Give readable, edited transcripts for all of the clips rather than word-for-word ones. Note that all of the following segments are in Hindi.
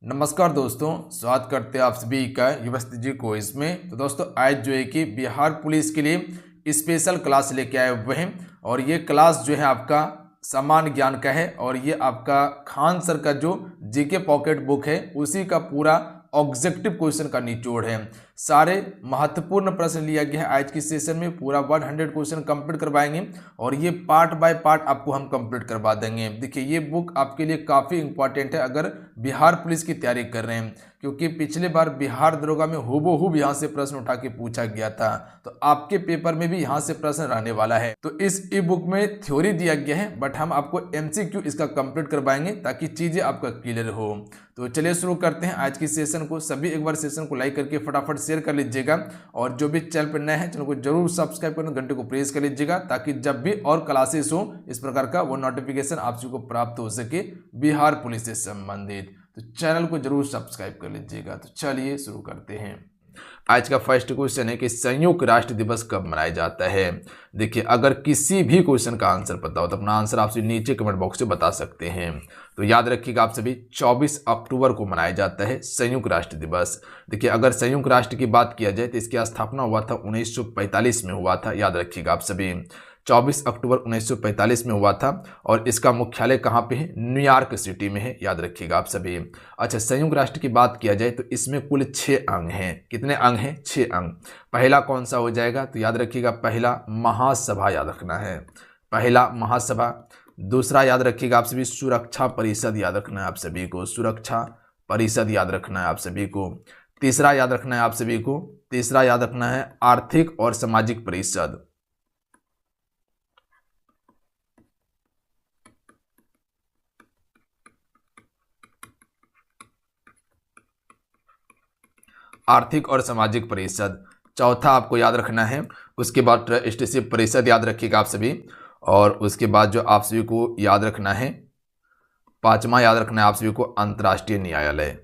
नमस्कार दोस्तों, स्वागत करते हैं आप सभी का युवस्ती जी क्विज में। तो दोस्तों आज जो है कि बिहार पुलिस के लिए स्पेशल क्लास लेके आए हुए हैं और ये क्लास जो है आपका सामान्य ज्ञान का है और ये आपका खान सर का जो जीके पॉकेट बुक है उसी का पूरा ऑब्जेक्टिव क्वेश्चन का निचोड़ है। सारे महत्वपूर्ण प्रश्न लिया गया है। आज की सेशन में पूरा 100 क्वेश्चन कंप्लीट करवाएंगे और ये पार्ट बाय पार्ट आपको हम कंप्लीट करवा देंगे। देखिए ये बुक आपके लिए काफ़ी इंपॉर्टेंट है अगर बिहार पुलिस की तैयारी कर रहे हैं, क्योंकि पिछले बार बिहार दरोगा में हूबहू यहाँ से प्रश्न उठा के पूछा गया था, तो आपके पेपर में भी यहाँ से प्रश्न रहने वाला है। तो इस ई बुक में थ्योरी दिया गया है बट हम आपको MCQ इसका कंप्लीट करवाएंगे ताकि चीज़ें आपका क्लियर हो। तो चलिए शुरू करते हैं आज की सेशन को। सभी एक बार सेशन को लाइक करके फटाफट शेयर कर लीजिएगा और जो भी चैनल पर नए हैं चैनल को जरूर सब्सक्राइब करना, घंटे को प्रेस कर लीजिएगा ताकि जब भी और क्लासेस हो इस प्रकार का वो नोटिफिकेशन आप सबको प्राप्त हो सके बिहार पुलिस से संबंधित। तो चैनल को जरूर सब्सक्राइब कर लीजिएगा। तो चलिए शुरू करते हैं। आज का फर्स्ट क्वेश्चन है कि संयुक्त राष्ट्र दिवस कब मनाया जाता है। देखिए अगर किसी भी क्वेश्चन का आंसर पता हो तो अपना आंसर आप नीचे कमेंट बॉक्स में बता सकते हैं। तो याद रखिएगा आप सभी 24 अक्टूबर को मनाया जाता है संयुक्त राष्ट्र दिवस। देखिए अगर संयुक्त राष्ट्र की बात किया जाए तो इसकी स्थापना हुआ था 1945 में हुआ था। याद रखिएगा आप सभी 24 अक्टूबर 1945 में हुआ था और इसका मुख्यालय कहाँ पे है? न्यूयॉर्क सिटी में है। याद रखिएगा आप सभी। अच्छा संयुक्त राष्ट्र की बात किया जाए तो इसमें कुल 6 अंग हैं। कितने अंग हैं? 6 अंग। पहला कौन सा हो जाएगा? तो याद रखिएगा पहला महासभा याद रखना है, पहला महासभा। दूसरा याद रखिएगा आप सभी सुरक्षा परिषद याद रखना है आप सभी को, सुरक्षा परिषद याद रखना है आप सभी को। तीसरा याद रखना है आप सभी को, तीसरा याद रखना है आर्थिक और सामाजिक परिषद। आर्थिक और सामाजिक परिषद चौथा आपको याद रखना है। उसके बाद ट्रस्टीशिप परिषद याद रखिएगा आप सभी और उसके बाद जो आप सभी को याद रखना है पांचवा याद रखना है आप सभी को अंतर्राष्ट्रीय न्यायालय।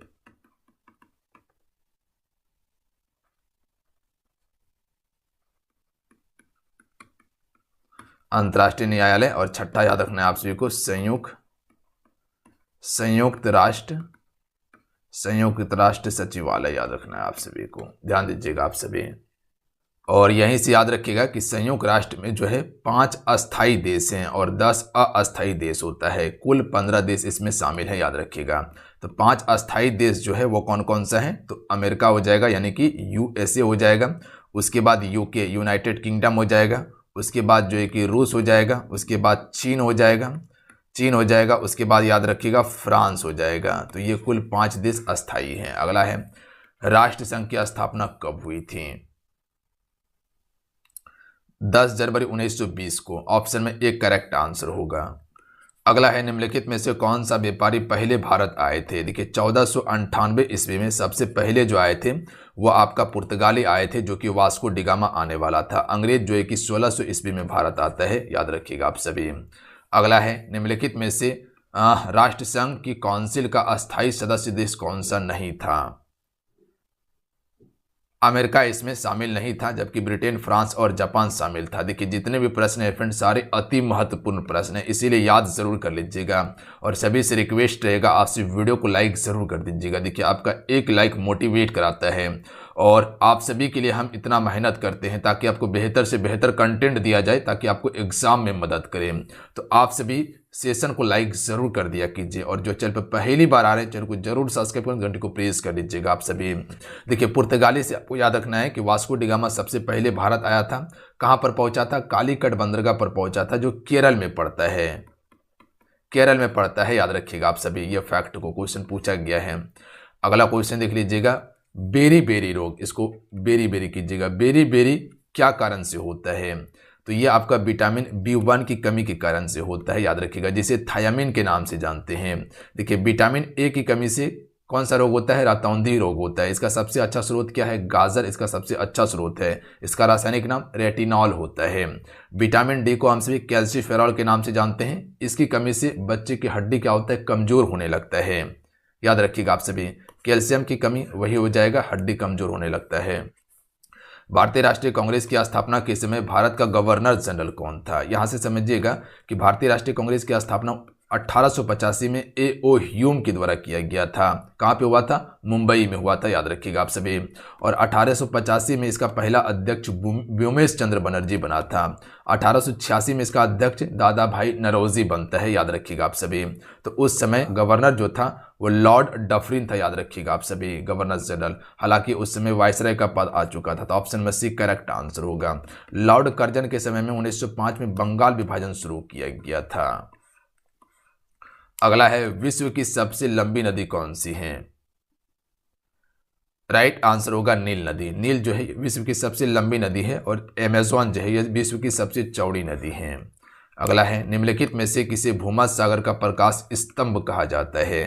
अंतर्राष्ट्रीय न्यायालय और छठा याद रखना है आप सभी को संयुक्त राष्ट्र सचिवालय याद रखना है आप सभी को। ध्यान दीजिएगा आप सभी। और यहीं से याद रखिएगा कि संयुक्त राष्ट्र में जो है 5 अस्थाई देश हैं और 10 अस्थाई देश होता है। कुल 15 देश इसमें शामिल है। याद रखिएगा। तो 5 अस्थाई देश जो है वो कौन कौन सा है? तो अमेरिका हो जाएगा यानी कि USA हो जाएगा। उसके बाद UK यूनाइटेड किंगडम हो जाएगा। उसके बाद जो है कि रूस हो जाएगा। उसके बाद चीन हो जाएगा। उसके बाद याद रखिएगा फ्रांस हो जाएगा। तो ये कुल 5 देश अस्थाई हैं। अगला है राष्ट्रसंघ की स्थापना कब हुई थी? 10 जनवरी 1920 को। ऑप्शन में एक करेक्ट आंसर होगा। अगला है निम्नलिखित में से कौन सा व्यापारी पहले भारत आए थे? देखिए 1498 ईस्वी में सबसे पहले जो आए थे वो आपका पुर्तगाली आए थे जो कि वास्को डिगामा आने वाला था। अंग्रेज जो है कि 1600 ईस्वी में भारत आता है। याद रखिएगा आप सभी। अगला है निम्नलिखित में से राष्ट्रसंघ की काउंसिल का अस्थायी सदस्य देश कौन सा नहीं था? अमेरिका इसमें शामिल नहीं था जबकि ब्रिटेन, फ्रांस और जापान शामिल था। देखिए जितने भी प्रश्न हैं फ्रेंड सारे अति महत्वपूर्ण प्रश्न हैं, इसीलिए याद जरूर कर लीजिएगा और सभी से रिक्वेस्ट रहेगा आपसे वीडियो को लाइक जरूर कर दीजिएगा। देखिए आपका एक लाइक मोटिवेट कराता है और आप सभी के लिए हम इतना मेहनत करते हैं ताकि आपको बेहतर से बेहतर कंटेंट दिया जाए ताकि आपको एग्जाम में मदद करें। तो आप सभी सेशन को लाइक जरूर कर दिया कीजिए और जो चैनल पर पहली बार आ रहे हैं चैनल को जरूर सब्सक्राइब कर घंटे को प्रेस कर दीजिएगा आप सभी। देखिए पुर्तगाली से आपको याद रखना है कि वास्को डिगामा सबसे पहले भारत आया था। कहाँ पर पहुंचा था? कालीकट बंदरगाह पर पहुंचा था जो केरल में पड़ता है। केरल में पड़ता है। याद रखिएगा आप सभी। ये फैक्ट को क्वेश्चन पूछा गया है। अगला क्वेश्चन देख लीजिएगा बेरी बेरी रोग। इसको बेरी बेरी कीजिएगा। बेरी बेरी क्या कारण से होता है? तो ये आपका विटामिन B1 की कमी के कारण से होता है। याद रखिएगा जिसे थायामिन के नाम से जानते हैं। देखिए विटामिन A की कमी से कौन सा रोग होता है? रातौंधी रोग होता है। इसका सबसे अच्छा स्रोत क्या है? गाजर इसका सबसे अच्छा स्रोत है। इसका रासायनिक नाम रेटिनॉल होता है। विटामिन D को हम सभी कैल्सीफेरॉल के नाम से जानते हैं। इसकी कमी से बच्चे की हड्डी क्या होता है? कमजोर होने लगता है। याद रखिएगा आप सभी। कैल्शियम की कमी वही हो जाएगा, हड्डी कमजोर होने लगता है। भारतीय राष्ट्रीय कांग्रेस की स्थापना के समय भारत का गवर्नर जनरल कौन था? यहां से समझिएगा कि भारतीय राष्ट्रीय कांग्रेस की स्थापना 1885 में A.O. ह्यूम के द्वारा किया गया था। कहाँ पे हुआ था? मुंबई में हुआ था, याद रखिएगा आप सभी। और 1885 में इसका पहला अध्यक्ष व्योमेश चंद्र बनर्जी बना था। 1886 में इसका अध्यक्ष दादा भाई नरौजी बनता है, याद रखिएगा आप सभी। तो उस समय गवर्नर जो था वो लॉर्ड डफरिन था, याद रखिएगा आप सभी, गवर्नर जनरल। हालांकि उस समय वायसराय का पद आ चुका था। तो ऑप्शन में सी करेक्ट आंसर होगा। लॉर्ड कर्जन के समय में 1905 में बंगाल विभाजन शुरू किया गया था। अगला है, विश्व की सबसे लंबी नदी कौन सी है? राइट आंसर होगा नील नदी। नील जो है विश्व की सबसे लंबी नदी है और अमेज़न जो है यह विश्व की सबसे चौड़ी नदी है। अगला है, निम्नलिखित में से किसे भूमध्य सागर का प्रकाश स्तंभ कहा जाता है?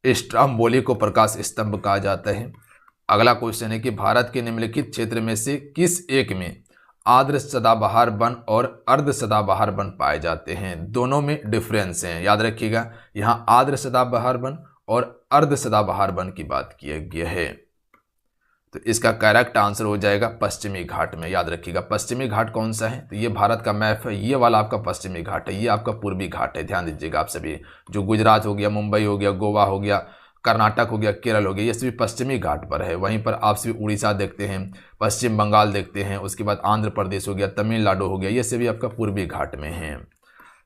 स्ट्रोम्बोली को प्रकाश स्तंभ कहा जाता है। अगला क्वेश्चन है कि भारत के निम्नलिखित क्षेत्र में से किस एक में आर्द्र सदाबहार वन और अर्ध सदाबहार वन पाए जाते हैं? दोनों में डिफरेंस है, याद रखिएगा। यहाँ आर्द्र सदाबहार वन और अर्ध सदाबहार वन की बात किया गया है। तो इसका करेक्ट आंसर हो जाएगा पश्चिमी घाट में, याद रखिएगा। पश्चिमी घाट कौन सा है? तो ये भारत का मैप है, ये वाला आपका पश्चिमी घाट है, ये आपका पूर्वी घाट है, ध्यान दीजिएगा आप सभी। जो गुजरात हो गया, मुंबई हो गया, गोवा हो गया, कर्नाटक हो गया, केरल हो गया, ये सभी पश्चिमी घाट पर है। वहीं पर आप सभी उड़ीसा देखते हैं, पश्चिम बंगाल देखते हैं, उसके बाद आंध्र प्रदेश हो गया, तमिलनाडु हो गया, ये सभी आपका पूर्वी घाट में है।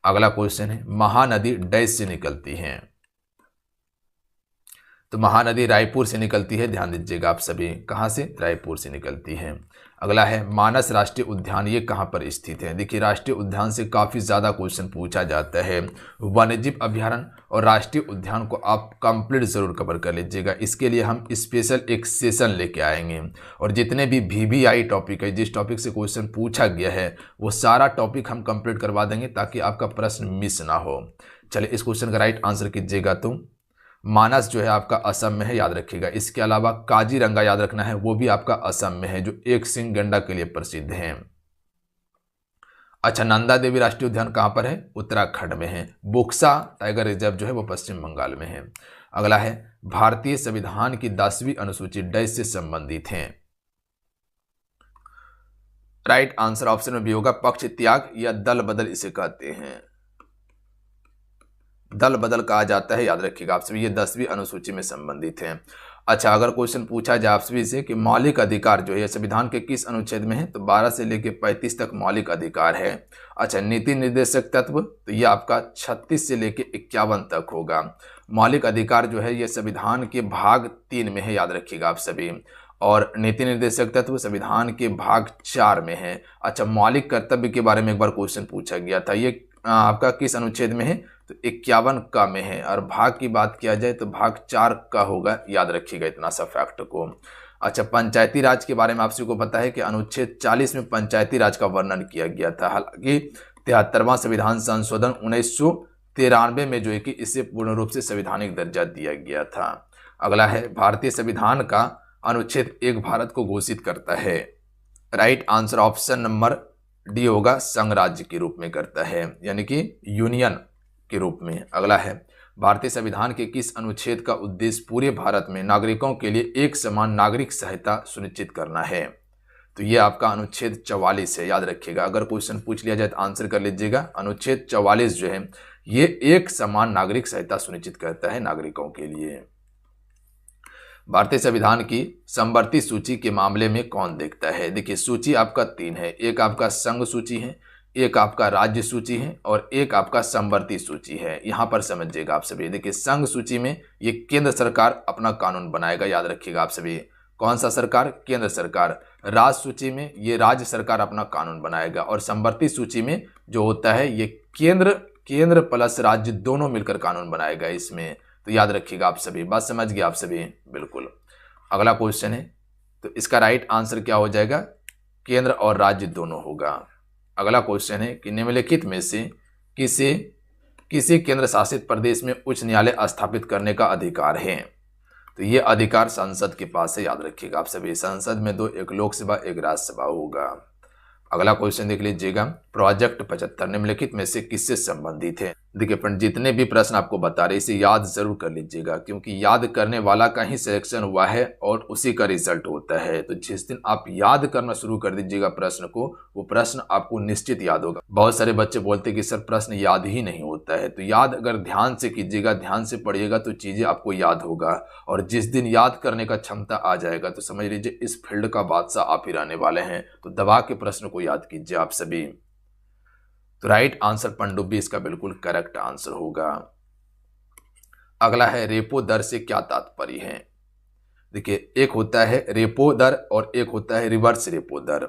अगला क्वेश्चन है, महानदी डैश से निकलती है? तो महानदी रायपुर से निकलती है, ध्यान दीजिएगा आप सभी। कहाँ से? रायपुर से निकलती है। अगला है, मानस राष्ट्रीय उद्यान ये कहाँ पर स्थित है? देखिए, राष्ट्रीय उद्यान से काफ़ी ज़्यादा क्वेश्चन पूछा जाता है। वन्यजीव अभ्यारण्य और राष्ट्रीय उद्यान को आप कंप्लीट ज़रूर कवर कर लीजिएगा। इसके लिए हम स्पेशल एक सेशन लेके आएंगे और जितने भी VVI टॉपिक है, जिस टॉपिक से क्वेश्चन पूछा गया है, वो सारा टॉपिक हम कंप्लीट करवा देंगे ताकि आपका प्रश्न मिस ना हो। चलिए, इस क्वेश्चन का राइट आंसर कीजिएगा। तो मानस जो है आपका असम में है, याद रखिएगा। इसके अलावा काजीरंगा याद रखना है, वो भी आपका असम में है, जो एक सिंह गैंडा के लिए प्रसिद्ध है। अच्छा, नंदा देवी राष्ट्रीय उद्यान कहाँ पर है? उत्तराखंड में है। बुक्सा टाइगर रिजर्व जो है वो पश्चिम बंगाल में है। अगला है, भारतीय संविधान की 10वीं अनुसूची डैश से संबंधित है? राइट आंसर ऑप्शन में भी होगा पक्ष त्याग या दल बदल इसे कहते हैं। दल बदल कहा जाता है, याद रखिएगा आप सभी। ये 10वीं अनुसूची में संबंधित है। अच्छा, अगर क्वेश्चन पूछा जाए आप सभी से कि मौलिक अधिकार जो है संविधान के किस अनुच्छेद में है? तो 12 से लेकर 35 तक मौलिक अधिकार है। अच्छा, नीति निर्देशक तत्व, तो ये आपका 36 से लेकर 51 तक होगा। मौलिक अधिकार जो है ये संविधान के भाग 3 में है, याद रखिएगा आप सभी। और नीति निर्देशक तत्व संविधान के भाग 4 में है। अच्छा, मौलिक कर्तव्य के बारे में एक बार क्वेश्चन पूछा गया था, ये आपका किस अनुच्छेद में है? तो 51 का में है। और भाग की बात किया जाए तो भाग 4 का होगा, याद रखिएगा इतना सा फैक्ट को। अच्छा, पंचायती राज के बारे में आप सभी को पता है कि अनुच्छेद 40 में पंचायती राज का वर्णन किया गया था। हालांकि 73वां संविधान संशोधन 1993 में जो है कि इसे पूर्ण रूप से संवैधानिक दर्जा दिया गया था। अगला है, भारतीय संविधान का अनुच्छेद 1 भारत को घोषित करता है? Right answer option number D होगा, संघ राज्य के रूप में करता है, यानी कि यूनियन के रूप में। अगला है, भारतीय संविधान के किस अनुच्छेद का उद्देश्य पूरे भारत में नागरिकों के लिए एक समान नागरिक सहायता सुनिश्चित करना है? तो ये आपका अनुच्छेद 44 है, याद रखिएगा। अगर क्वेश्चन पूछ लिया जाए तो आंसर कर लीजिएगा। अनुच्छेद 44 जो है ये एक समान नागरिक सहायता सुनिश्चित करता है नागरिकों के लिए। भारतीय संविधान की समवर्ती सूची के मामले में कौन देखता है? देखिए, सूची आपका 3 है। एक आपका संघ सूची है, एक आपका राज्य सूची है और एक आपका समवर्ती सूची है। यहाँ पर समझिएगा आप सभी। देखिए, संघ सूची में ये केंद्र सरकार अपना कानून बनाएगा, याद रखिएगा आप सभी। कौन सा सरकार? केंद्र सरकार। राज्य सूची में ये राज्य सरकार अपना कानून बनाएगा और समवर्ती सूची में जो होता है ये केंद्र प्लस राज्य दोनों मिलकर कानून बनाएगा इसमें। तो याद रखिएगा आप सभी। बात समझ गए आप सभी? बिल्कुल। अगला क्वेश्चन है, तो इसका राइट आंसर क्या हो जाएगा? केंद्र और राज्य दोनों होगा। अगला क्वेश्चन है कि निम्नलिखित में से किसी केंद्र शासित प्रदेश में उच्च न्यायालय स्थापित करने का अधिकार है? तो ये अधिकार संसद के पास है, याद रखिएगा आप सभी। संसद में 2, एक लोकसभा एक राज्यसभा होगा। अगला क्वेश्चन देख लीजिएगा, प्रोजेक्ट 75 निम्नलिखित में से किससे संबंधित है? देखिए फ्रेंड, जितने भी प्रश्न आपको बता रहे इसे याद जरूर कर लीजिएगा, क्योंकि याद करने वाला का ही सिलेक्शन हुआ है और उसी का रिजल्ट होता है। तो जिस दिन आप याद करना शुरू कर दीजिएगा प्रश्न को, वो प्रश्न आपको निश्चित याद होगा। बहुत सारे बच्चे बोलते हैं कि सर प्रश्न याद ही नहीं होता है। तो याद अगर ध्यान से कीजिएगा, ध्यान से पढ़िएगा तो चीजें आपको याद होगा। और जिस दिन याद करने का क्षमता आ जाएगा तो समझ लीजिए इस फील्ड का बादशाह आप ही रहने वाले हैं। तो दबा के प्रश्न को याद कीजिए आप सभी। तो राइट आंसर पनडुब्बी इसका बिल्कुल करेक्ट आंसर होगा। अगला है रेपो दर से क्या तात्पर्य है। देखिए, एक होता है रेपो दर और एक होता है रिवर्स रेपो दर।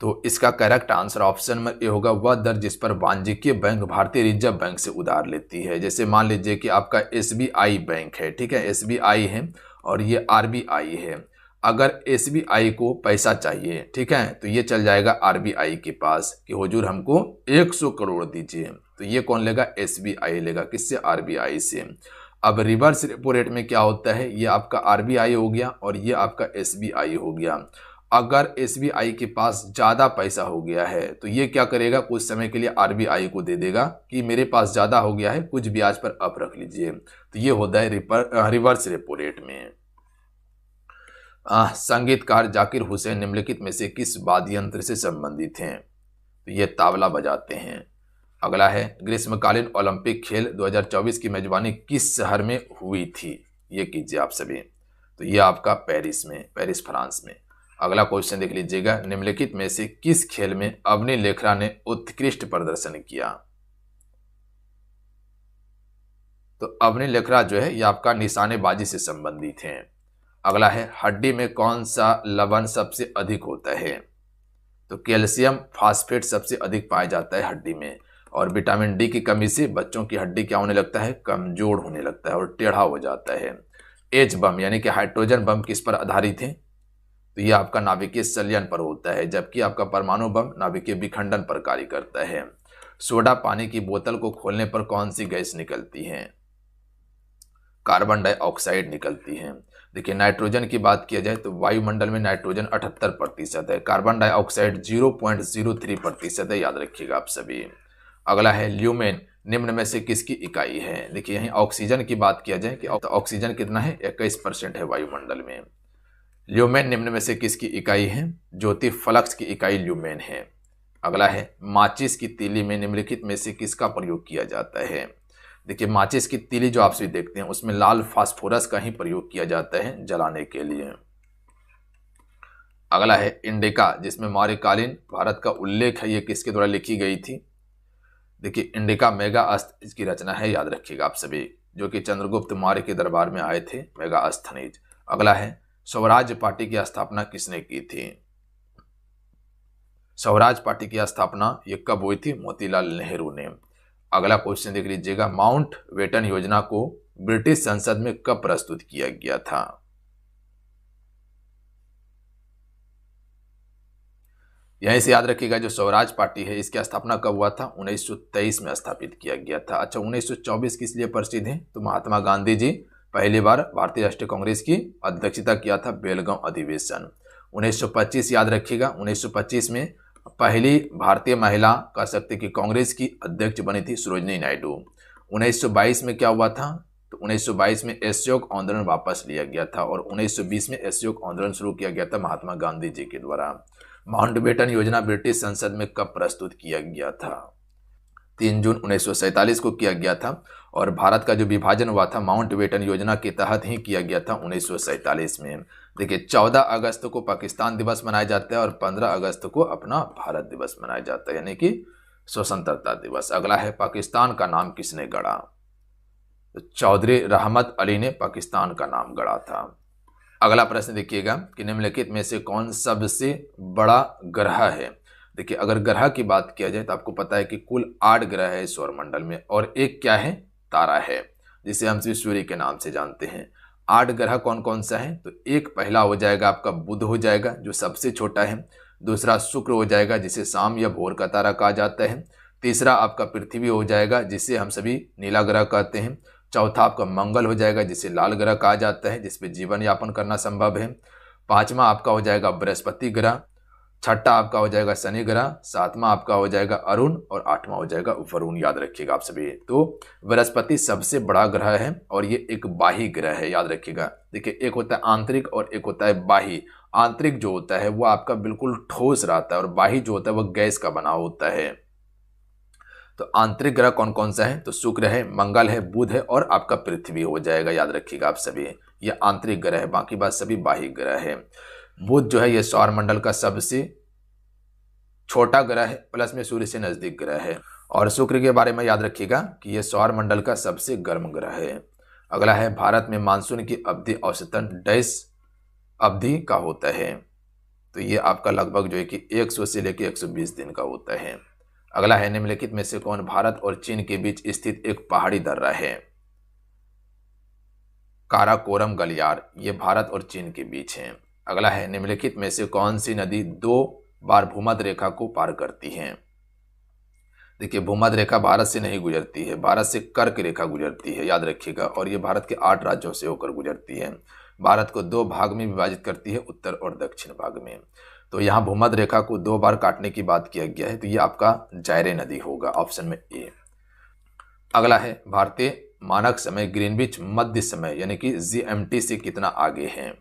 तो इसका करेक्ट आंसर ऑप्शन में ए होगा, वह दर जिस पर वाणिज्यिक बैंक भारतीय रिजर्व बैंक से उधार लेती है। जैसे मान लीजिए कि आपका एसबीआई बैंक है, ठीक है, एसबीआई है और ये आरबीआई है। अगर एसबीआई को पैसा चाहिए, ठीक है, तो ये चल जाएगा आरबीआई के पास कि हुजूर हमको 100 करोड़ दीजिए। तो ये कौन लेगा, एसबीआई लेगा। किससे, आरबीआई से। अब रिवर्स रेपो रेट में क्या होता है, ये आपका आरबीआई हो गया और ये आपका एसबीआई हो गया। अगर एसबीआई के पास ज़्यादा पैसा हो गया है तो ये क्या करेगा, कुछ समय के लिए आरबीआई को दे देगा कि मेरे पास ज़्यादा हो गया है, कुछ ब्याज पर आप रख लीजिए। तो ये होता है रिवर्स रेपो रेट में। संगीतकार जाकिर हुसैन निम्नलिखित में से किस वाद्य यंत्र से संबंधित हैं। तो ये तबला बजाते हैं। अगला है ग्रीष्मकालीन ओलंपिक खेल 2024 की मेजबानी किस शहर में हुई थी, ये कीजिए आप सभी। तो ये आपका पेरिस में, पेरिस फ्रांस में। अगला क्वेश्चन देख लीजिएगा, निम्नलिखित में से किस खेल में अवनी लेखरा ने उत्कृष्ट प्रदर्शन किया। तो अवनी लेखरा जो है ये आपका निशानेबाजी से संबंधित है। अगला है हड्डी में कौन सा लवण सबसे अधिक होता है। तो कैल्शियम फास्फेट सबसे अधिक पाया जाता है हड्डी में। और विटामिन डी की कमी से बच्चों की हड्डी क्या होने लगता है, कमजोर होने लगता है और टेढ़ा हो जाता है। एच बम यानी कि हाइड्रोजन बम किस पर आधारित है। तो यह आपका नाभिकीय संलयन पर होता है, जबकि आपका परमाणु बम नाभिकीय विखंडन पर कार्य करता है। सोडा पानी की बोतल को खोलने पर कौन सी गैस निकलती है, कार्बन डाइऑक्साइड निकलती है। देखिए, नाइट्रोजन की बात किया जाए तो वायुमंडल में नाइट्रोजन 78% है, कार्बन डाइऑक्साइड 0.03% है, याद रखिएगा आप सभी। अगला है ल्यूमेन निम्न में से किसकी इकाई है। देखिए, यहीं ऑक्सीजन की बात किया जाए कि ऑक्सीजन कितना है, 21% है वायुमंडल में। ल्यूमेन निम्न में से किसकी इकाई है, ज्योति फ्लक्स की इकाई ल्यूमेन है। अगला है माचिस की तीली में निम्नलिखित में से किसका प्रयोग किया जाता है। देखिए, माचिस की तीली जो आप सभी देखते हैं उसमें लाल फास्फोरस का ही प्रयोग किया जाता है जलाने के लिए। अगला है इंडिका, जिसमें मौर्यकालीन भारत का उल्लेख है, ये किसके द्वारा लिखी गई थी। देखिए, इंडिका मेगा अस्थ इसकी रचना है, याद रखिएगा आप सभी, जो कि चंद्रगुप्त मौर्य के दरबार में आए थे, मेगा अस्थनीज। अगला है स्वराज पार्टी की स्थापना किसने की थी। स्वराज पार्टी की स्थापना ये कब हुई थी, मोतीलाल नेहरू ने। अगला क्वेश्चन देख लीजिएगा, माउंट बेटन योजना को ब्रिटिश संसद में कब प्रस्तुत किया गया था। यहीं से याद रखिएगा, जो स्वराज पार्टी है इसकी स्थापना कब हुआ था, 1923 में स्थापित किया गया था। अच्छा, 1924 किस लिए प्रसिद्ध है, तो महात्मा गांधी जी पहली बार भारतीय राष्ट्रीय कांग्रेस की अध्यक्षता किया था, बेलगांव अधिवेशन। 1925 याद रखिएगा, 1925 में पहली भारतीय महिला कह सकते कि कांग्रेस की अध्यक्ष बनी थी सरोजिनी नायडू। 1922 में क्या हुआ था, तो 1922 में असहयोग आंदोलन वापस लिया गया था और 1920 में असहयोग आंदोलन शुरू किया गया था महात्मा गांधी जी के द्वारा। माउंटबेटन योजना ब्रिटिश संसद में कब प्रस्तुत किया गया था, 3 जून 1947 को किया गया था। और भारत का जो विभाजन हुआ था माउंटबेटन योजना के तहत ही किया गया था 1947 में। देखिए, 14 अगस्त को पाकिस्तान दिवस मनाया जाता है और 15 अगस्त को अपना भारत दिवस मनाया जाता है, यानी कि स्वतंत्रता दिवस। अगला है पाकिस्तान का नाम किसने गढ़ा, तो चौधरी रहमत अली ने पाकिस्तान का नाम गढ़ा था। अगला प्रश्न देखिएगा कि निम्नलिखित में से कौन सबसे बड़ा ग्रह है। देखिए, अगर ग्रह की बात किया जाए तो आपको पता है कि कुल 8 ग्रह है सौरमंडल में और एक क्या है, तारा है, जिसे हम सूर्य के नाम से जानते हैं। 8 ग्रह कौन कौन सा है, तो एक पहला हो जाएगा आपका बुध हो जाएगा जो सबसे छोटा है। दूसरा शुक्र हो जाएगा जिसे शाम या भोर का तारा कहा जाता है। तीसरा आपका पृथ्वी हो जाएगा जिसे हम सभी नीला ग्रह कहते हैं। चौथा आपका मंगल हो जाएगा जिसे लाल ग्रह कहा जाता है, जिसपे जीवन यापन करना संभव है। 5वां आपका हो जाएगा बृहस्पति ग्रह। छठा आपका हो जाएगा शनि ग्रह, सातवां आपका हो जाएगा अरुण और आठवां हो जाएगा वरुण, याद रखिएगा आप सभी। तो बृहस्पति सबसे बड़ा ग्रह है और ये एक बाह्य ग्रह है, याद रखिएगा। देखिए एक होता है आंतरिक और एक होता है बाह्य। आंतरिक जो होता है वो आपका बिल्कुल ठोस रहता है और बाह्य जो होता है वह गैस का बना होता है। तो आंतरिक ग्रह कौन कौन सा है? तो शुक्र है, मंगल है, बुध है और आपका पृथ्वी हो जाएगा, याद रखिएगा आप सभी। ये आंतरिक ग्रह है, बाकी बात सभी बाह्य ग्रह है। बुध जो है ये सौर मंडल का सबसे छोटा ग्रह है, प्लस में सूर्य से नजदीक ग्रह है। और शुक्र के बारे में याद रखिएगा कि यह सौर मंडल का सबसे गर्म ग्रह है। अगला है भारत में मानसून की अवधि औसतन डैश अवधि का होता है। तो ये आपका लगभग जो है कि 100 से लेकर 120 दिन का होता है। अगला है निम्नलिखित में से कौन भारत और चीन के बीच स्थित एक पहाड़ी दर्रा है? काराकोरम गलियार, ये भारत और चीन के बीच है। अगला है निम्नलिखित में से कौन सी नदी 2 बार भूमध्य रेखा को पार करती है? देखिए भूमध्य रेखा भारत से नहीं गुजरती है, भारत से कर्क रेखा गुजरती है, याद रखिएगा। और ये भारत के 8 राज्यों से होकर गुजरती है। भारत को 2 भाग में विभाजित करती है, उत्तर और दक्षिण भाग में। तो यहाँ भूमध्य रेखा को 2 बार काटने की बात किया गया है, तो ये आपका जायरे नदी होगा, ऑप्शन में ए। अगला है भारतीय मानक समय ग्रीनविच मध्य समय यानी कि जीएमटी से कितना आगे है?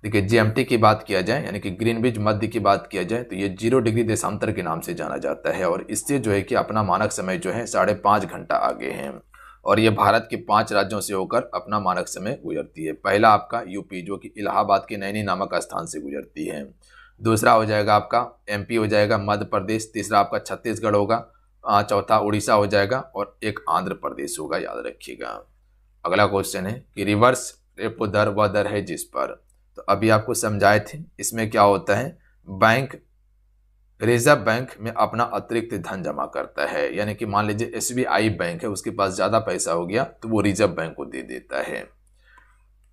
देखिए जीएमटी की बात किया जाए यानी कि ग्रीनविच मध्य की बात किया जाए तो ये 0 डिग्री देशांतर के नाम से जाना जाता है और इससे जो है कि अपना मानक समय जो है 5.5 घंटा आगे है। और ये भारत के 5 राज्यों से होकर अपना मानक समय गुजरती है। पहला आपका यूपी जो कि इलाहाबाद के नैनी नामक स्थान से गुजरती है। दूसरा हो जाएगा आपका एमपी हो जाएगा, मध्य प्रदेश। तीसरा आपका छत्तीसगढ़ होगा, चौथा उड़ीसा हो जाएगा और एक आंध्र प्रदेश होगा, याद रखिएगा। अगला क्वेश्चन है कि रिवर्स रेपो दर वह दर है जिस पर, तो अभी आपको समझाए थे। इसमें क्या होता है, बैंक रिजर्व बैंक में अपना अतिरिक्त धन जमा करता है, यानी कि मान लीजिए एसबीआई बैंक है, उसके पास ज़्यादा पैसा हो गया तो वो रिजर्व बैंक को दे देता है,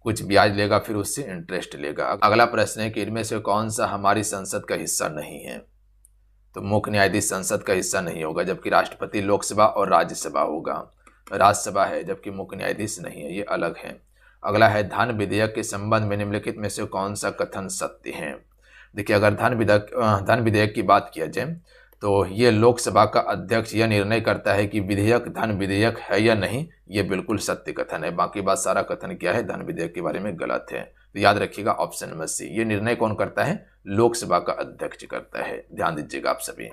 कुछ ब्याज लेगा फिर उससे इंटरेस्ट लेगा। अगला प्रश्न है कि इनमें से कौन सा हमारी संसद का हिस्सा नहीं है? तो मुख्य न्यायाधीश संसद का हिस्सा नहीं होगा, जबकि राष्ट्रपति लोकसभा और राज्यसभा होगा। राज्यसभा है जबकि मुख्य न्यायाधीश नहीं है, ये अलग है। अगला है धन विधेयक के संबंध में निम्नलिखित में से कौन सा कथन सत्य है? देखिए अगर धन विधेयक की बात किया जाए तो ये लोकसभा का अध्यक्ष यह निर्णय करता है कि विधेयक धन विधेयक है या नहीं, ये बिल्कुल सत्य कथन है। बाकी बात सारा कथन क्या है, धन विधेयक के बारे में गलत है। तो याद रखिएगा ऑप्शन नंबर सी, ये निर्णय कौन करता है? लोकसभा का अध्यक्ष करता है, ध्यान दीजिएगा आप सभी।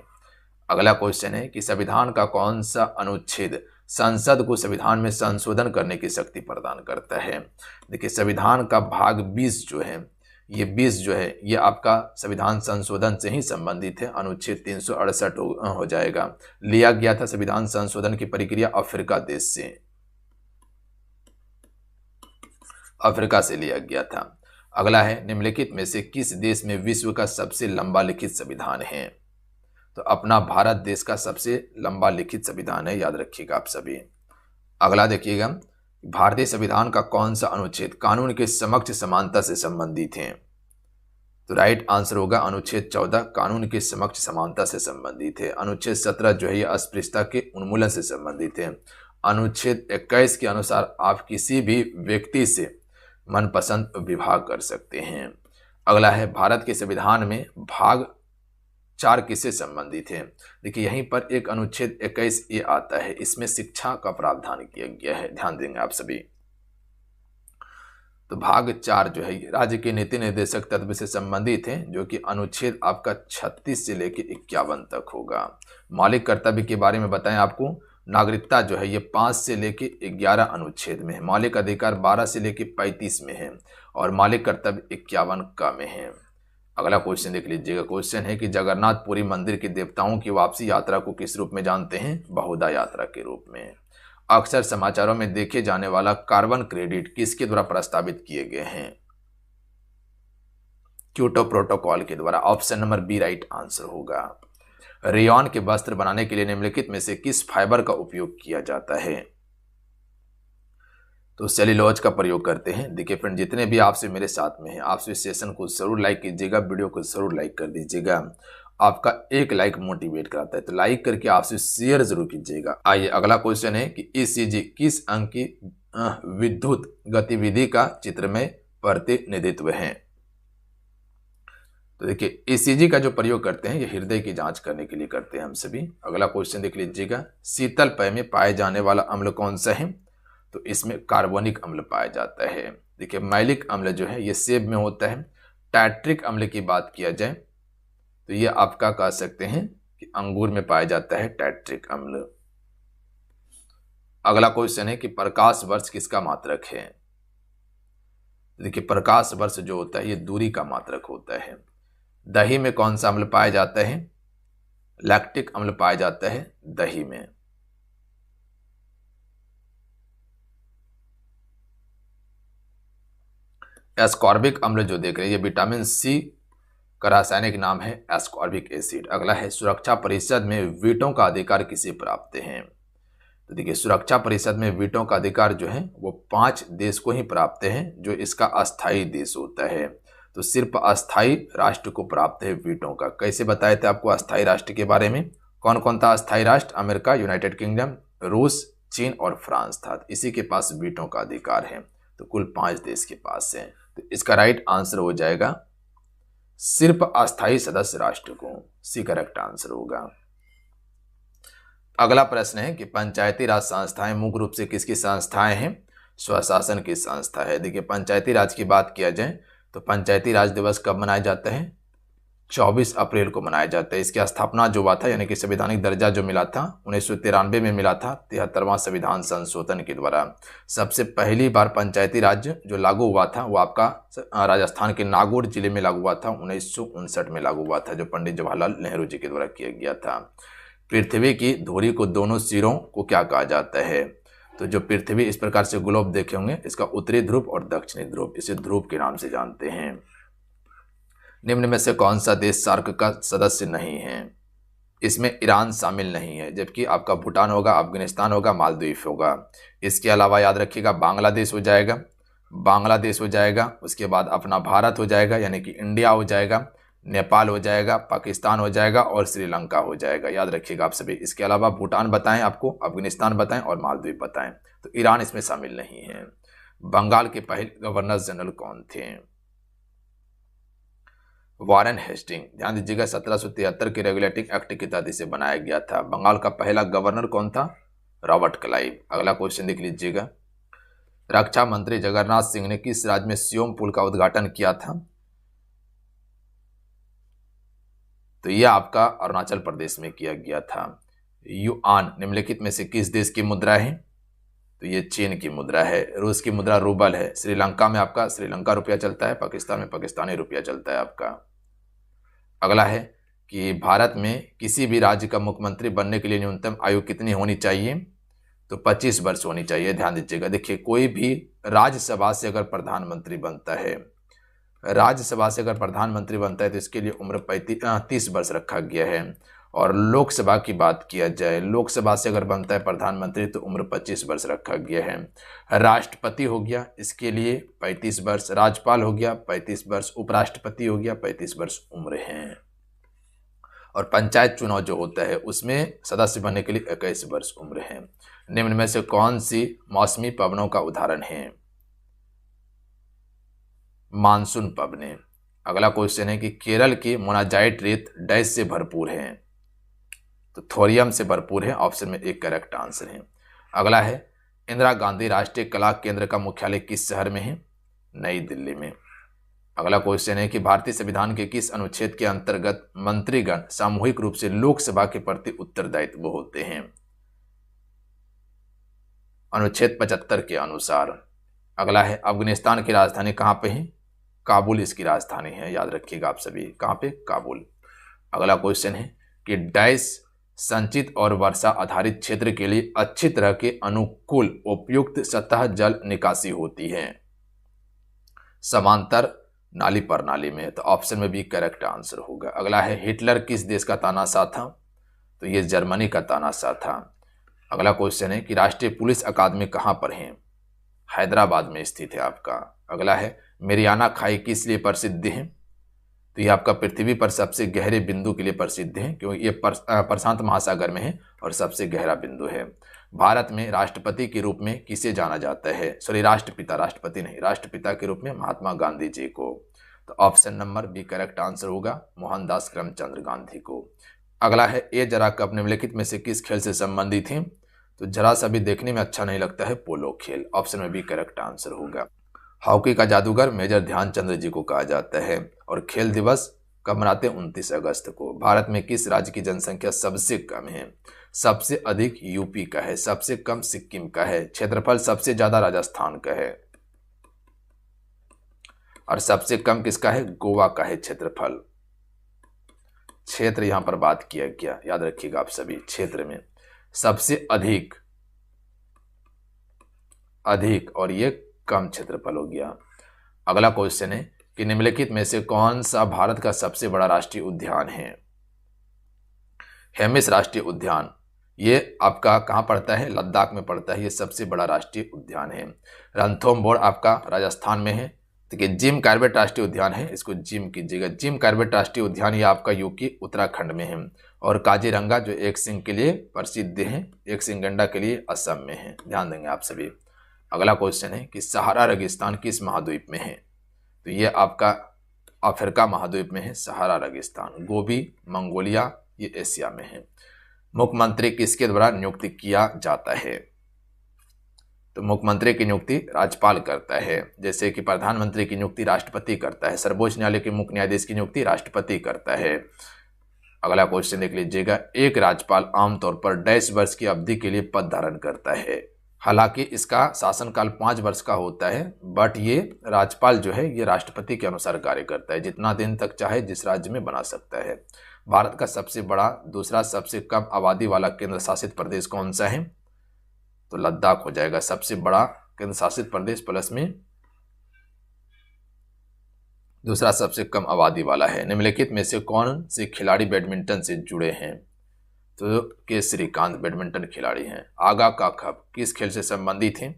अगला क्वेश्चन है कि संविधान का कौन सा अनुच्छेद संसद को संविधान में संशोधन करने की शक्ति प्रदान करता है? देखिए संविधान का भाग 20 जो है, ये 20 जो है ये आपका संविधान संशोधन से ही संबंधित है। अनुच्छेद 368 हो जाएगा। लिया गया था संविधान संशोधन की प्रक्रिया अफ्रीका देश से, अफ्रीका से लिया गया था। अगला है निम्नलिखित में से किस देश में विश्व का सबसे लंबा लिखित संविधान है? तो अपना भारत देश का सबसे लंबा लिखित संविधान है, याद रखिएगा आप सभी। अगला देखिएगा, भारतीय संविधान का कौन सा अनुच्छेद कानून के समक्ष समानता से संबंधित है? तो राइट आंसर होगा अनुच्छेद 14, कानून के समक्ष समानता से संबंधित है। अनुच्छेद 17 जो है ये अस्पृश्यता के उन्मूलन से संबंधित है। अनुच्छेद 21 के अनुसार आप किसी भी व्यक्ति से मनपसंद विवाह कर सकते हैं। अगला है भारत के संविधान में भाग 4 किससे संबंधित है? देखिए यहीं पर एक अनुच्छेद 21 ये आता है, इसमें शिक्षा का प्रावधान किया गया है, ध्यान देंगे आप सभी। तो भाग 4 जो है राज्य के नीति निर्देशक तत्व से संबंधित है, जो कि अनुच्छेद आपका 36 से लेकर 51 तक होगा। मौलिक कर्तव्य के बारे में बताएं आपको, नागरिकता जो है ये 5 से लेकर 11 अनुच्छेद में है, मौलिक अधिकार 12 से लेकर 35 में है और मौलिक कर्तव्य 51 का में है। अगला क्वेश्चन देख लीजिएगा। क्वेश्चन है कि जगन्नाथपुरी मंदिर के देवताओं की वापसी यात्रा को किस रूप में जानते हैं? बहुधा यात्रा के रूप में। अक्सर समाचारों में देखे जाने वाला कार्बन क्रेडिट किसके द्वारा प्रस्तावित किए गए हैं? क्योटो प्रोटोकॉल के द्वारा, option number B right answer होगा। रेयॉन के वस्त्र बनाने के लिए निम्नलिखित में से किस फाइबर का उपयोग किया जाता है? तो सेल्यूलोज का प्रयोग करते हैं। देखिए फ्रेंड, जितने भी आपसे मेरे साथ में हैं, आपसे इस सेशन को जरूर लाइक कीजिएगा, वीडियो को जरूर लाइक कर दीजिएगा। आपका एक लाइक मोटिवेट कराता है, तो लाइक करके आपसे शेयर जरूर कीजिएगा। आइए अगला क्वेश्चन है कि ईसीजी किस अंग की विद्युत गतिविधि का चित्र में प्रतिनिधित्व है? तो देखिए ईसीजी का जो प्रयोग करते हैं ये हृदय की जांच करने के लिए करते हैं हम सभी। अगला क्वेश्चन देख लीजिएगा, शीतल पेय में पाए जाने वाला अम्ल कौन सा है? तो इसमें कार्बोनिक अम्ल पाया जाता है। देखिए मैलिक अम्ल जो है ये सेब में होता है। टाइट्रिक अम्ल की बात किया जाए तो ये आपका कह सकते हैं कि अंगूर में पाया जाता है टाइट्रिक अम्ल। अगला क्वेश्चन है कि प्रकाश वर्ष किसका मात्रक है? देखिए प्रकाश वर्ष जो होता है ये दूरी का मात्रक होता है। दही में कौन सा अम्ल पाया जाता है? लैक्टिक अम्ल पाया जाता है दही में। एस्कॉर्बिक अम्ल जो देख रहे हैं ये विटामिन सी का रासायनिक नाम है एस्कॉर्बिक एसिड। अगला है सुरक्षा परिषद में वीटो का अधिकार किसे प्राप्त है? तो देखिए सुरक्षा परिषद में वीटो का अधिकार जो है वो 5 देश को ही प्राप्त है जो इसका अस्थायी देश होता है। तो सिर्फ अस्थायी राष्ट्र को प्राप्त है वीटो का। कैसे बताए थे आपको अस्थायी राष्ट्र के बारे में? कौन कौन था अस्थायी राष्ट्र? अमेरिका, यूनाइटेड किंगडम, रूस, चीन और फ्रांस था। इसी के पास वीटो का अधिकार है। तो कुल 5 देश के पास है। तो इसका राइट आंसर हो जाएगा सिर्फ अस्थायी सदस्य राष्ट्र को। सी करेक्ट आंसर होगा। अगला प्रश्न है कि पंचायती राज संस्थाएं मुख्य रूप से किसकी संस्थाएं हैं? स्वशासन की संस्था है। देखिए पंचायती राज की बात किया जाए तो पंचायती राज दिवस कब मनाया जाता है? 24 अप्रैल को मनाया जाता है। इसकी स्थापना जो हुआ था यानी कि संवैधानिक दर्जा जो मिला था 1993 में मिला था 73वां संविधान संशोधन के द्वारा। सबसे पहली बार पंचायती राज जो लागू हुआ था वो आपका राजस्थान के नागौर जिले में लागू हुआ था। 1959 में लागू हुआ था जो पंडित जवाहरलाल नेहरू जी के द्वारा किया गया था। पृथ्वी की धुरी को दोनों सिरों को क्या कहा जाता है? तो जो पृथ्वी इस प्रकार से ग्लोब देखे होंगे इसका उत्तरी ध्रुव और दक्षिणी ध्रुव, इसे ध्रुव के नाम से जानते हैं। निम्न में से कौन सा देश सार्क का सदस्य नहीं है? इसमें ईरान शामिल नहीं है, जबकि आपका भूटान होगा, अफगानिस्तान होगा, मालदीव होगा। इसके अलावा याद रखिएगा बांग्लादेश हो जाएगा, बांग्लादेश हो जाएगा, उसके बाद अपना भारत हो जाएगा यानी कि इंडिया हो जाएगा, नेपाल हो जाएगा, पाकिस्तान हो जाएगा और श्रीलंका हो जाएगा। याद रखिएगा आप सभी। इसके अलावा भूटान बताएं आपको, अफगानिस्तान बताएं और मालदीव बताएं। तो ईरान इसमें शामिल नहीं है। बंगाल के पहले गवर्नर जनरल कौन थे? Warren Hasting. ध्यान दीजिएगा 1773 के रेगुलेटिंग एक्ट के तहत इसे बनाया गया था। बंगाल का पहला गवर्नर कौन था? Robert Clive. अगला क्वेश्चन देख लीजिएगा, रक्षा मंत्री जगन्नाथ सिंह ने किस राज्य में सियोम पुल का उद्घाटन किया था? तो यह आपका अरुणाचल प्रदेश में किया गया था। युआन निम्नलिखित में से किस देश की मुद्रा है? तो ये चीन की मुद्रा है। रूस की मुद्रा रूबल है। श्रीलंका में आपका श्रीलंका रुपया चलता है। पाकिस्तान में पाकिस्तानी रुपया चलता है आपका। अगला है कि भारत में किसी भी राज्य का मुख्यमंत्री बनने के लिए न्यूनतम आयु कितनी होनी चाहिए? तो 25 वर्ष होनी चाहिए। ध्यान दीजिएगा। देखिए कोई भी राज्यसभा से अगर प्रधानमंत्री बनता है, राज्यसभा से अगर प्रधानमंत्री बनता है तो इसके लिए उम्र 30 वर्ष रखा गया है। और लोकसभा की बात किया जाए, लोकसभा से अगर बनता है प्रधानमंत्री तो उम्र 25 वर्ष रखा गया है। राष्ट्रपति हो गया इसके लिए 35 वर्ष, राज्यपाल हो गया 35 वर्ष, उपराष्ट्रपति हो गया 35 वर्ष उम्र है। और पंचायत चुनाव जो होता है उसमें सदस्य बनने के लिए 21 वर्ष उम्र है। निम्न में से कौन सी मौसमी पवनों का उदाहरण है? मानसून पवने। अगला क्वेश्चन है कि केरल की मोनाजाइट रेत डैश से भरपूर है? तो थोरियम से भरपूर है। ऑप्शन में एक करेक्ट आंसर है। अगला है इंदिरा गांधी राष्ट्रीय कला केंद्र का मुख्यालय किस शहर में है? नई दिल्ली में। अगला क्वेश्चन है कि भारतीय संविधान के किस अनुच्छेद के अंतर्गत मंत्रीगण सामूहिक रूप से लोकसभा के प्रति उत्तरदायित्व होते हैं? अनुच्छेद 75 के अनुसार। अगला है अफगानिस्तान की राजधानी कहाँ पे है? काबुल इसकी राजधानी है। याद रखिएगा आप सभी, कहाँ पे? काबुल। अगला क्वेश्चन है कि डैश संचित और वर्षा आधारित क्षेत्र के लिए अच्छी तरह के अनुकूल उपयुक्त सतह जल निकासी होती है? समांतर नाली प्रणाली में। तो ऑप्शन में भी करेक्ट आंसर होगा। अगला है हिटलर किस देश का तानाशाह था? तो ये जर्मनी का तानाशाह था। अगला क्वेश्चन है कि राष्ट्रीय पुलिस अकादमी कहाँ पर है? हैदराबाद में स्थित है आपका। अगला है मेरियाना खाई किस लिए प्रसिद्ध है? तो ये आपका पृथ्वी पर सबसे गहरे बिंदु के लिए प्रसिद्ध है क्योंकि ये प्रशांत महासागर में है और सबसे गहरा बिंदु है। भारत में राष्ट्रपति के रूप में किसे जाना जाता है? सॉरी राष्ट्रपिता, राष्ट्रपति नहीं, राष्ट्रपिता के रूप में महात्मा गांधी जी को। तो option number B correct answer होगा मोहनदास करमचंद गांधी को। अगला है ए जरा कप निम्नलिखित में से किस खेल से संबंधित है? तो जरा सा भी देखने में अच्छा नहीं लगता है पोलो खेल, ऑप्शन में बी करेक्ट आंसर होगा। हॉकी का जादूगर मेजर ध्यानचंद जी को कहा जाता है। और खेल दिवस कब मनाते हैं? 29 अगस्त को। भारत में किस राज्य की जनसंख्या सबसे कम है? सबसे अधिक यूपी का है, सबसे कम सिक्किम का है, क्षेत्रफल सबसे ज्यादा राजस्थान का है और सबसे कम किसका है? गोवा का है क्षेत्रफल। क्षेत्र यहां पर बात किया गया, याद रखिएगा आप सभी। क्षेत्र में सबसे अधिक और ये कम क्षेत्रफल हो गया। अगला क्वेश्चन है कि निम्नलिखित में से कौन सा भारत का सबसे बड़ा राष्ट्रीय उद्यान है? हेमिस राष्ट्रीय उद्यान, ये आपका कहाँ पड़ता है? लद्दाख में पड़ता है। ये सबसे बड़ा राष्ट्रीय उद्यान है। रणथंभौर आपका राजस्थान में है। देखिए जिम कॉर्बेट राष्ट्रीय उद्यान है, इसको जिम कीजिएगा। जिम कॉर्बेट राष्ट्रीय उद्यान ये आपका यूपी उत्तराखंड में है। और काजीरंगा जो एक सिंह के लिए प्रसिद्ध है, एक सिंह गंडा के लिए असम में है, ध्यान देंगे आप सभी। अगला क्वेश्चन है कि सहारा रेगिस्तान किस महाद्वीप में है? तो ये आपका अफ्रीका महाद्वीप में है सहारा रेगिस्तान। गोबी मंगोलिया ये एशिया में है। मुख्यमंत्री किसके द्वारा नियुक्ति किया जाता है? तो मुख्यमंत्री की नियुक्ति राज्यपाल करता है, जैसे कि प्रधानमंत्री की नियुक्ति राष्ट्रपति करता है, सर्वोच्च न्यायालय के मुख्य न्यायाधीश की नियुक्ति राष्ट्रपति करता है। अगला क्वेश्चन देख लीजिएगा, एक राज्यपाल आमतौर पर डैश वर्ष की अवधि के लिए पद धारण करता है। हालांकि इसका शासनकाल 5 वर्ष का होता है, बट ये राज्यपाल जो है ये राष्ट्रपति के अनुसार कार्य करता है, जितना दिन तक चाहे जिस राज्य में बना सकता है। भारत का सबसे बड़ा दूसरा सबसे कम आबादी वाला केंद्र शासित प्रदेश कौन सा है? तो लद्दाख हो जाएगा सबसे बड़ा केंद्र शासित प्रदेश, प्लस में दूसरा सबसे कम आबादी वाला है। निम्नलिखित में से कौन से खिलाड़ी बैडमिंटन से जुड़े हैं? तो के श्रीकांत बैडमिंटन खिलाड़ी हैं। आगा का खप किस खेल से संबंधित है?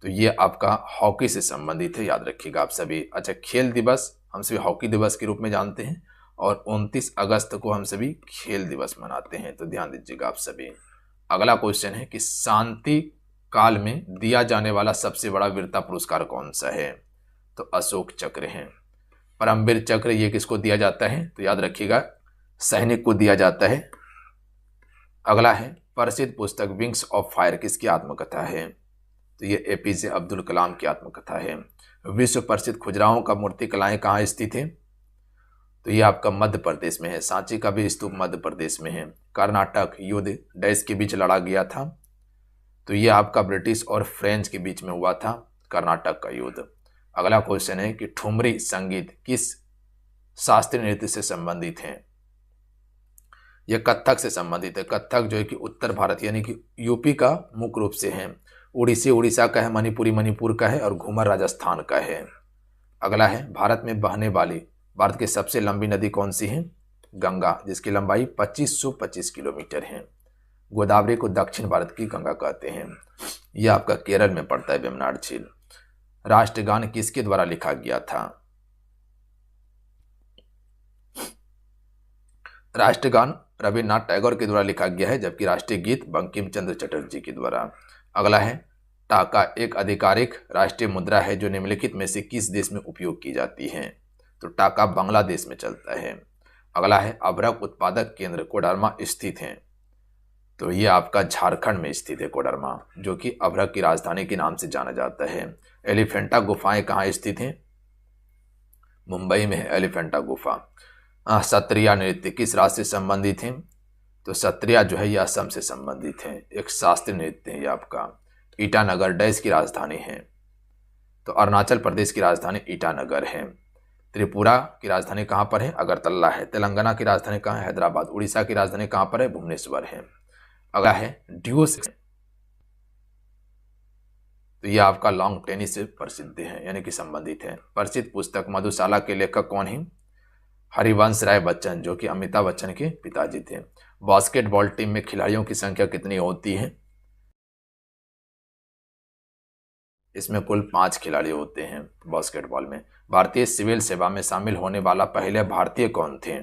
तो ये आपका हॉकी से संबंधित है, याद रखिएगा आप सभी। अच्छा, खेल दिवस हम सभी हॉकी दिवस के रूप में जानते हैं और 29 अगस्त को हम सभी खेल दिवस मनाते हैं, तो ध्यान दीजिएगा आप सभी। अगला क्वेश्चन है कि शांति काल में दिया जाने वाला सबसे बड़ा वीरता पुरस्कार कौन सा है? तो अशोक चक्र है। परमवीर चक्र ये किसको दिया जाता है? तो याद रखिएगा सैनिक को दिया जाता है। अगला है प्रसिद्ध पुस्तक विंग्स ऑफ फायर किसकी आत्मकथा है? तो ये एपीजे अब्दुल कलाम की आत्मकथा है। विश्व प्रसिद्ध खुजराहों का मूर्ति कलाएं कहाँ स्थित है? तो ये आपका मध्य प्रदेश में है। सांची का भी स्तूप मध्य प्रदेश में है। कर्नाटक युद्ध डैश के बीच लड़ा गया था? तो ये आपका ब्रिटिश और फ्रेंच के बीच में हुआ था कर्नाटक का युद्ध। अगला क्वेश्चन है कि ठुमरी संगीत किस शास्त्रीय नृत्य से संबंधित है? यह कथक से संबंधित है। कथक जो है कि उत्तर भारत यानी कि यूपी का मुख्य रूप से है। उड़ीसी उड़ीसा का है, मणिपुरी मणिपुर का है और घूमर राजस्थान का है। अगला है भारत में बहने वाली भारत की सबसे लंबी नदी कौन सी है? गंगा, जिसकी लंबाई 2525 किलोमीटर है। गोदावरी को दक्षिण भारत की गंगा कहते हैं। यह आपका केरल में पड़ता है, वेम्बनाड झील। राष्ट्रगान किसके द्वारा लिखा गया था? राष्ट्रगान रविन्द्रनाथ टैगोर के द्वारा लिखा गया है, जबकि राष्ट्रीय गीत बंकिम चंद्र चटर्जी के द्वारा। अगला है टाका एक आधिकारिक राष्ट्रीय मुद्रा है जो निम्नलिखित में से किस देश में उपयोग की जाती है? तो टाका बांग्लादेश में चलता है। अगला है अभ्रक उत्पादक केंद्र कोडरमा स्थित है। तो ये आपका झारखंड में स्थित है कोडरमा, जो कि अभ्रक की राजधानी के नाम से जाना जाता है। एलिफेंटा गुफाएं कहाँ स्थित हैं? मुंबई में है एलिफेंटा गुफा। सत्रिया नृत्य किस राज्य से संबंधित है? तो सत्रिया जो है ये असम से संबंधित है, एक शास्त्रीय नृत्य है ये आपका। ईटानगर डैश की राजधानी है? तो अरुणाचल प्रदेश की राजधानी ईटानगर है। त्रिपुरा की राजधानी कहाँ पर है? अगरतला है। तेलंगाना की राजधानी कहाँ है? हैदराबाद। उड़ीसा की राजधानी कहाँ पर है? भुवनेश्वर है। अगला है ड्यूस, तो यह आपका लॉन्ग टेनिस से प्रसिद्ध है यानी कि संबंधित है। प्रसिद्ध पुस्तक मधुशाला के लेखक कौन है? हरिवंश राय बच्चन, जो कि अमिताभ बच्चन के पिताजी थे। बास्केटबॉल टीम में खिलाड़ियों की संख्या कितनी होती है? इसमें कुल 5 खिलाड़ी होते हैं बास्केटबॉल में। भारतीय सिविल सेवा में शामिल होने वाला पहले भारतीय कौन थे?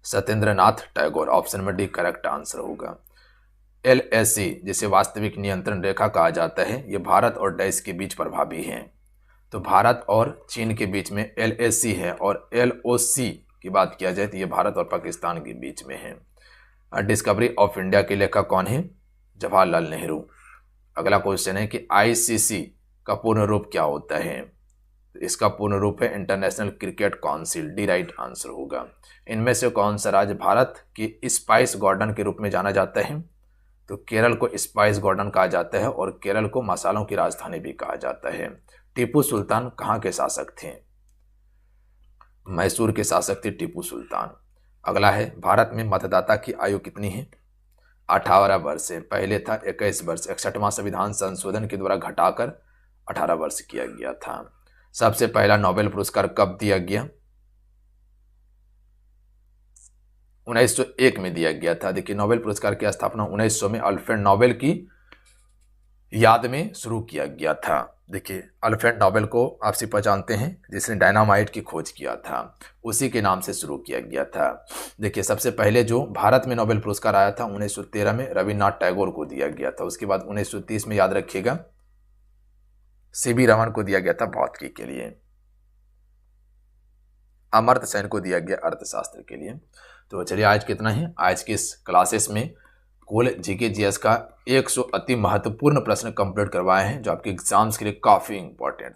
सत्येंद्रनाथ टैगोर, ऑप्शन में डी करेक्ट आंसर होगा। LAC जिसे वास्तविक नियंत्रण रेखा कहा जाता है, यह भारत और डैश के बीच प्रभावी है। तो भारत और चीन के बीच में LAC है, और LOC की बात किया जाए तो ये भारत और पाकिस्तान के बीच में है। डिस्कवरी ऑफ इंडिया के लेखक कौन है? जवाहरलाल नेहरू। अगला क्वेश्चन है कि ICC का पूर्ण रूप क्या होता है? तो इसका पूर्ण रूप है international cricket council, D right answer होगा। इनमें से कौन सा राज्य भारत की स्पाइस गार्डन के रूप में जाना जाता है? तो केरल को स्पाइस गार्डन कहा जाता है, और केरल को मसालों की राजधानी भी कहा जाता है। टीपू सुल्तान कहाँ के शासक थे? मैसूर के शासक थे टीपू सुल्तान। अगला है भारत में मतदाता की आयु कितनी है? 18 वर्ष है। पहले था 21 वर्ष। 61वां संविधान संशोधन के द्वारा घटाकर 18 वर्ष किया गया था। सबसे पहला नोबेल पुरस्कार कब दिया गया? 1901 में दिया गया था। देखिए, नोबेल पुरस्कार की स्थापना 1900 में अल्फ्रेड नोबेल की याद में शुरू किया गया था। देखिए, अल्फ्रेड नोबेल को आप सिर्फ जानते हैं, जिसने डायनामाइट की खोज किया था, उसी के नाम से शुरू किया गया था। देखिए, सबसे पहले जो भारत में नोबेल पुरस्कार आया था 1913 में रविन्द्रनाथ टैगोर को दिया गया था। उसके बाद 1930 में याद रखिएगा CB रमन को दिया गया था भौतिकी के लिए। अमर्त्य सेन को दिया गया अर्थशास्त्र के लिए। तो चलिए, आज कितना है? आज की इस क्लासेस में कुल GK GS का 100 अति महत्वपूर्ण प्रश्न कंप्लीट करवाए हैं, जो आपके एग्जाम्स के लिए काफ़ी इंपॉर्टेंट